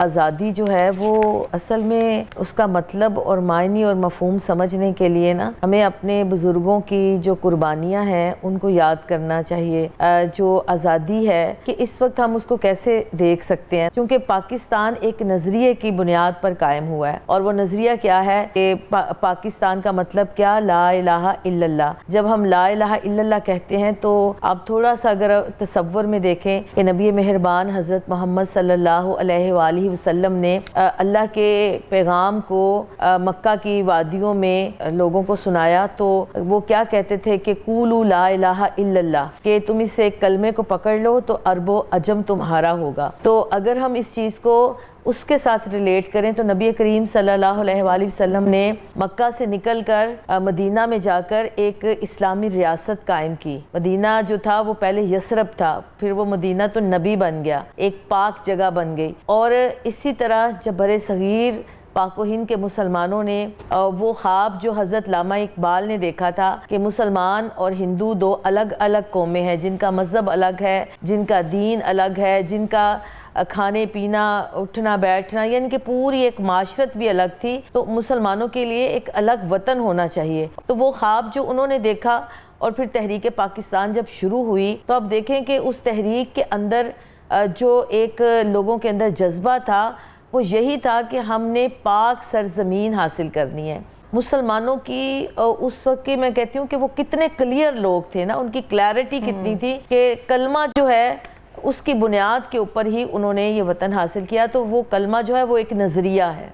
آزادی جو ہے وہ اصل میں اس کا مطلب اور معنی اور مفہوم سمجھنے کے لیے نا ہمیں اپنے بزرگوں کی جو قربانیاں ہیں ان کو یاد کرنا چاہیے۔ جو آزادی ہے کہ اس وقت ہم اس کو کیسے دیکھ سکتے ہیں، کیونکہ پاکستان ایک نظریے کی بنیاد پر قائم ہوا ہے، اور وہ نظریہ کیا ہے کہ پاکستان کا مطلب کیا؟ لا الہ الا اللہ۔ جب ہم لا الہ الا اللہ کہتے ہیں تو آپ تھوڑا سا اگر تصور میں دیکھیں کہ نبی مہربان حضرت محمد صلی اللہ علیہ وآلہ وسلم نے اللہ کے پیغام کو مکہ کی وادیوں میں لوگوں کو سنایا، تو وہ کیا کہتے تھے کہ قولوا لا الہ الا اللہ، کہ تم اس ایک کلمے کو پکڑ لو تو عرب و عجم تمہارا ہوگا۔ تو اگر ہم اس چیز کو اس کے ساتھ ریلیٹ کریں تو نبی کریم صلی اللہ علیہ وآلہ وسلم نے مکہ سے نکل کر مدینہ میں جا کر ایک اسلامی ریاست قائم کی۔ مدینہ جو تھا وہ پہلے یثرب تھا، پھر وہ مدینہ تو نبی بن گیا، ایک پاک جگہ بن گئی۔ اور اسی طرح جب برِ صغیر پاک و ہند کے مسلمانوں نے وہ خواب جو حضرت علامہ اقبال نے دیکھا تھا کہ مسلمان اور ہندو دو الگ الگ قومیں ہیں، جن کا مذہب الگ ہے، جن کا دین الگ ہے، جن کا کھانے پینا اٹھنا بیٹھنا یعنی کہ پوری ایک معاشرت بھی الگ تھی، تو مسلمانوں کے لیے ایک الگ وطن ہونا چاہیے۔ تو وہ خواب جو انہوں نے دیکھا اور پھر تحریک پاکستان جب شروع ہوئی تو اب دیکھیں کہ اس تحریک کے اندر جو ایک لوگوں کے اندر جذبہ تھا وہ یہی تھا کہ ہم نے پاک سرزمین حاصل کرنی ہے۔ مسلمانوں کی اس وقت کی میں کہتی ہوں کہ وہ کتنے کلیئر لوگ تھے نا، ان کی کلیئرٹی کتنی تھی کہ کلمہ جو ہے اس کی بنیاد کے اوپر ہی انہوں نے یہ وطن حاصل کیا۔ تو وہ کلمہ جو ہے وہ ایک نظریہ ہے۔